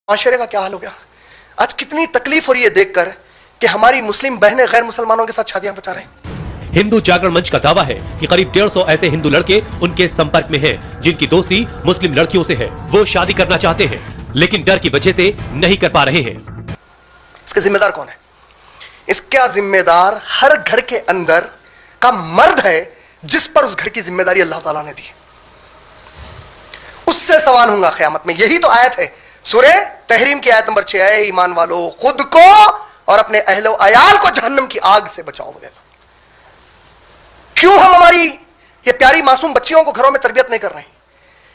معاشرے کا کیا حال ہو گیا. آج کتنی تکلیف ہو رہی ہے دیکھ کر کہ ہماری مسلم بہنیں غیر مسلمانوں کے ساتھ شادیاں بچا رہے ہیں. ہندو جاگرن منچ کا دعویٰ ہے کہ قریب 150 ایسے ہندو لڑکے ان کے سمپرک میں ہیں جن کی دوستی مسلم لڑکیوں سے ہے. وہ شادی کرنا چاہتے ہیں لیکن ڈر کی وجہ سے نہیں کر پا رہے ہیں. اس کا ذمہ دار کون ہے؟ اس کا ذمہ دار ہر گھر کے اندر کا مرد ہے جس پر اس گھر کی ذمہ داری اللہ تعالیٰ نے دی. اس سے سوال ہوں گا قیامت میں. یہی تو آیت ہے سورہ تحریم کی آیت نمبر 6. اے ایمان والو خود کو اور اپنے اہل و عیال کو جہنم کی آگ سے بچاؤ. بولے کیوں ہم ہماری یہ پیاری معصوم بچیوں کو گھروں میں تربیت نہیں کر رہے ہیں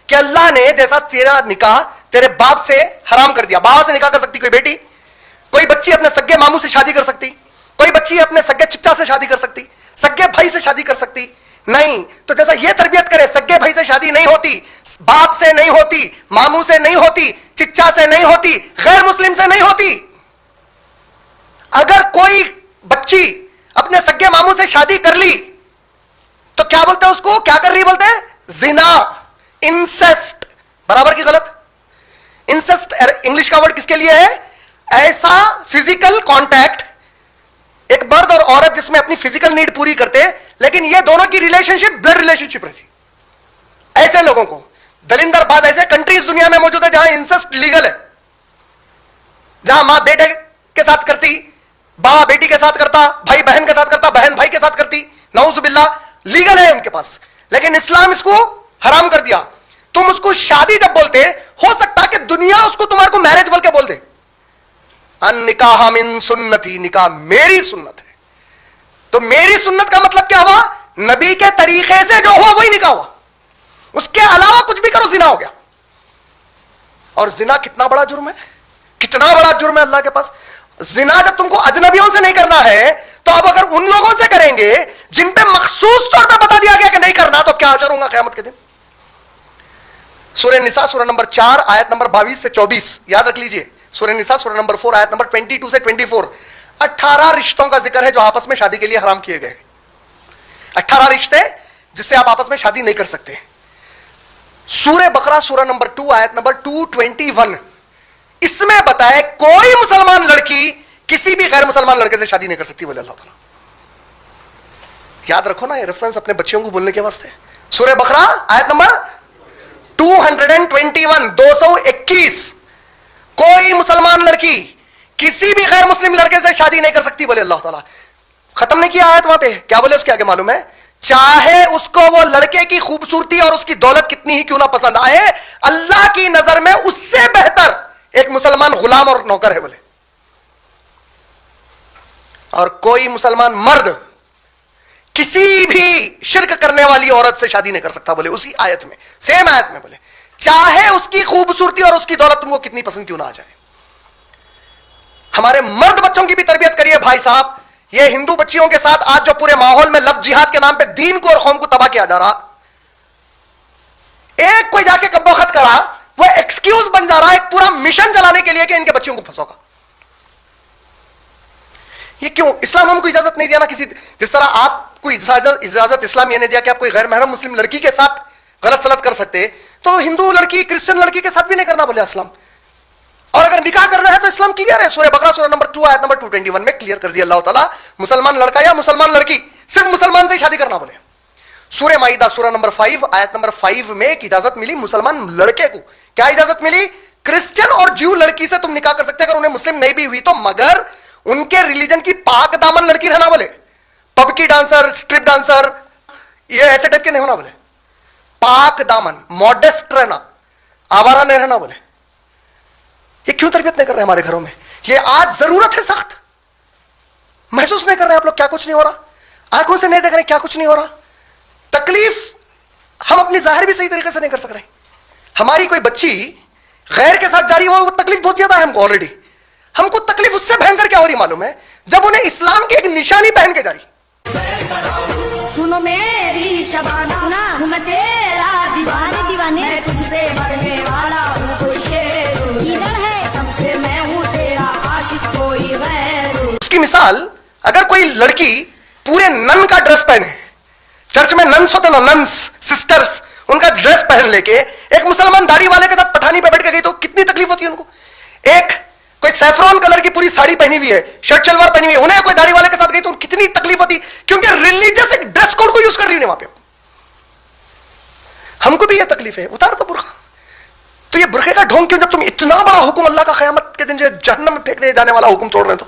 کہ اللہ نے جیسا تیرا نکاح تیرے باپ سے حرام کر دیا. بابا سے نکاح کر سکتی کوئی بیٹی؟ کوئی بچی اپنے سگے ماموں سے شادی کر سکتی؟ کوئی بچی اپنے سگے چچا سے شادی کر سکتی؟ سگے بھائی سے شادی کر سکتی؟ نہیں. تو جیسا یہ تربیت کرے سگے بھائی سے شادی نہیں ہوتی, باپ سے نہیں ہوتی, ماموں سے نہیں ہوتی, چچا سے نہیں ہوتی, غیر مسلم سے نہیں ہوتی. اگر کوئی بچی اپنے سگے ماموں سے شادی کر لی تو کیا بولتے ہیں اس کو؟ کیا کر رہی بولتے ہیں؟ زنا, انسسٹ. برابر کی غلط؟ انسسٹ انگلش کا ورڈ کس کے لیے ہے؟ ایسا فزیکل کانٹیکٹ, ایک مرد اور عورت جس میں اپنی فزیکل نیڈ پوری کرتے لیکن یہ دونوں کی ریلیشن شپ بلڈ ریلیشن شپ رہتی. ایسے لوگوں کو دلندر بعض ایسے کنٹریز دنیا میں موجود ہے جہاں انسسٹ لیگل ہے, جہاں ماں بیٹے کے ساتھ کرتی, باپ بیٹی کے ساتھ کرتا, بھائی بہن کے ساتھ کرتا, بہن بھائی کے ساتھ کرتی. نعوذ باللہ, لیگل ہے ان کے پاس, لیکن اسلام اس کو حرام کر دیا. تم اس کو شادی جب بولتے ہو سکتا کہ دنیا اس کو تمہارے کو میرج بول کے بول دے. ان نکاح من سنتی, نکاح میری سنت ہے. تو میری سنت کا مطلب کیا ہوا؟ نبی کے طریقے سے جو ہوا وہی نکاح ہوا, اس کے علاوہ کچھ بھی کرو زنا ہو گیا. اور زنا کتنا بڑا جرم ہے, کتنا بڑا جرم ہے اللہ کے پاس. زنا جب تم کو اجنبیوں سے نہیں کرنا ہے تو اب اگر ان لوگوں سے کریں گے جن پہ مخصوص طور پہ بتا دیا گیا کہ نہیں کرنا, تو کیا اجر ہوگا قیامت کے دن. سورہ نساء سورہ نمبر 4 آیت نمبر 22 سے 24 یاد رکھ لیجئے. سورہ نساء سورہ نمبر 4 آیت نمبر 22 سے 24 18 رشتوں کا ذکر ہے جو آپس میں شادی کے لیے حرام کیے گئے. 18 رشتے جس سے آپ آپس میں شادی نہیں کر سکتے. سورہ بقرہ سورہ نمبر 2 آیت نمبر 221 اس میں بتائے کوئی مسلمان لڑکی کسی بھی غیر مسلمان لڑکے سے شادی نہیں کر سکتی بولے اللہ تعالیٰ. یاد رکھو نا یہ ریفرنس اپنے بچوں کو بولنے کے واسطے. سورہ بقرہ آیت نمبر 221 221 کوئی مسلمان لڑکی کسی بھی غیر مسلم لڑکے سے شادی نہیں کر سکتی بولے اللہ تعالیٰ. ختم نہیں کیا آیت وہاں پہ, کیا بولے اس کے آگے معلوم ہے؟ چاہے اس کو وہ لڑکے کی خوبصورتی اور اس کی دولت کتنی ہی کیوں نہ پسند آئے, اللہ کی نظر میں اس سے بہتر ایک مسلمان غلام اور نوکر ہے بولے. اور کوئی مسلمان مرد کسی بھی شرک کرنے والی عورت سے شادی نہیں کر سکتا بولے اسی آیت میں, سیم آیت میں بولے, چاہے اس کی خوبصورتی اور اس کی دولت تم کو کتنی پسند کیوں نہ آ جائے. ہمارے مرد بچوں کی بھی تربیت کریے بھائی صاحب. یہ ہندو بچیوں کے ساتھ آج جو پورے ماحول میں لفظ جہاد کے نام پہ دین کو اور قوم کو تباہ کیا جا رہا, ایک کوئی جا کے کبو خط کرا وہ ایکسکیوز بن جا رہا ایک پورا مشن چلانے کے لیے کہ ان کے بچوں کو پھنسو گا. یہ کیوں؟ اسلام ہم کو اجازت نہیں دیا نا کسی, جس طرح آپ کو اجازت اسلام یہ نہیں دیا کہ آپ کوئی غیر محرم مسلم لڑکی کے ساتھ غلط سلط کر سکتے, تو ہندو لڑکی کرسچن لڑکی کے ساتھ بھی نہیں کرنا بولے اسلام. اور اگر نکاح کرنا ہے تو اسلام کلیئر ہے. سورہ بقرہ سورہ نمبر 2 آیت نمبر 221 میں کلیئر کر دیا اللہ تعالیٰ, مسلمان لڑکا یا مسلمان لڑکی صرف مسلمان سے ہی شادی کرنا بولے. سورہ مائدہ سورہ نمبر 5 آیت نمبر 5 میں ایک اجازت ملی مسلمان لڑکے کو. کیا اجازت ملی؟ کرسچن اور جیو لڑکی سے تم نکاح کر سکتے اگر انہیں مسلم نہیں بھی ہوئی تو, مگر ان کے ریلیجن کی پاک دامن لڑکی رہنا بولے. پب کی ڈانسر, اسٹرپ ڈانسر, یہ ایسے ٹائپ کے نہیں ہونا بولے. پاک دامن, ماڈسٹ رہنا, آوارہ نہیں رہنا بولے. یہ کیوں تربیت نہیں کر رہے ہمارے گھروں میں؟ یہ آج ضرورت ہے سخت. محسوس نہیں کر رہے آپ لوگ کیا کچھ نہیں ہو رہا؟ آنکھوں سے نہیں دیکھ رہے کیا کچھ نہیں ہو رہا؟ تکلیف ہم اپنی ظاہر بھی صحیح طریقے سے نہیں کر سک رہے. ہماری کوئی بچی غیر کے ساتھ جاری ہو وہ تکلیف بہت زیادہ ہے ہم کو. آلریڈی ہم کو تکلیف اس سے بھینکر کیا ہو رہی معلوم ہے؟ جب انہیں اسلام کی ایک نشانی پہن کے جاری. سنو میری شبانہ ہوں میں تیرا دیوانے دیوانے, میں تجھ پہ مرنے والا ہوں کوئی شیر ادھر ہے سب سے, میں ہوں تیرا عاشق کوئی غیر. اس کی مثال اگر کوئی لڑکی پورے نن کا ڈریس پہنے, چرچ میں ننس ہوتے نا, ننس سسٹرز, ان کا ڈریس پہن لے کے ایک مسلمان داڑھی والے کے ساتھ پٹھانی پہ بیٹھ کے گئی تو کتنی تکلیف ہوتی ہے ان کو. ایک کوئی سیفرون کلر کی پوری ساڑی پہنی ہوئی ہے, شرٹ شلوار پہنی ہوئی ہے, انہیں کوئی داڑھی والے کے ساتھ گئی تو کتنی تکلیف ہوتی, کیونکہ ریلیجس ایک ڈریس کوڈ کو یوز کر رہی ہے وہاں پہ. ہم کو بھی یہ تکلیف ہے, اتار تو برقع. تو یہ برقعے کا ڈھونگ کیوں, جب تم اتنا بڑا حکم اللہ کا قیامت کے دن جو جہنم میں پھینکنے جانے والا حکم توڑ رہے ہیں, تو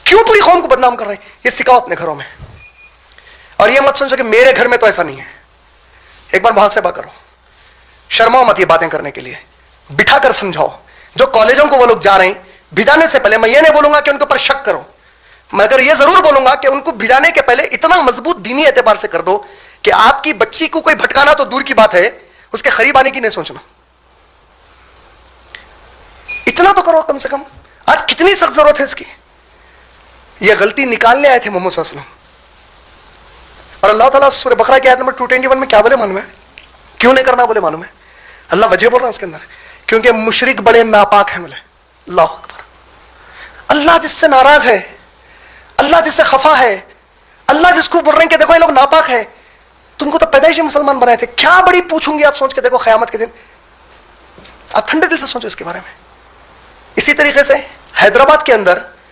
کیوں پوری قوم کو بدنام کر رہے ہیں؟ یہ سکھاؤ اپنے گھروں میں. اور یہ مت سمجھو کہ میرے گھر میں تو ایسا نہیں ہے. ایک بار محاسبہ کرو, شرماؤ مت یہ باتیں کرنے کے لیے, بٹھا کر سمجھاؤ. جو کالجوں کو وہ لوگ جا رہے ہیں, بھیجانے سے پہلے میں یہ نہیں بولوں گا کہ ان کے اوپر شک کرو, مگر یہ ضرور بولوں گا کہ ان کو بھیجانے کے پہلے اتنا مضبوط دینی اعتبار سے کر دو کہ آپ کی بچی کو کوئی بھٹکانا تو دور کی بات ہے, اس کے قریب آنے کی نہیں سوچنا. اتنا تو کرو کم سے کم. آج کتنی سخت ضرورت ہے اس کی. یہ غلطی نکالنے آئے تھے محمد صلی اللہ علیہ وسلم, اور اللہ تعالیٰ سورہ بقرہ کی آیت نمبر 221 میں کیا بولے معلوم ہے؟ کیوں نہیں کرنا بولے معلوم ہے؟ اللہ وجہ بول رہا ہے اس کے اندر, کیونکہ مشرک بڑے ناپاک ہیں. بولے اللہ اکبر. اللہ جس سے ناراض ہے, اللہ جس سے خفا ہے, اللہ جس کو بول رہے ہیں کہ دیکھو یہ لوگ ناپاک ہے, تم کو تو پیدائشی مسلمان بنائے تھے, کیا بڑی پوچھوں گی آپ سوچ کے دیکھو قیامت کے دن. آپ ٹھنڈے دل سے سوچو اس کے بارے میں. اسی طریقے سے حیدرآباد کے اندر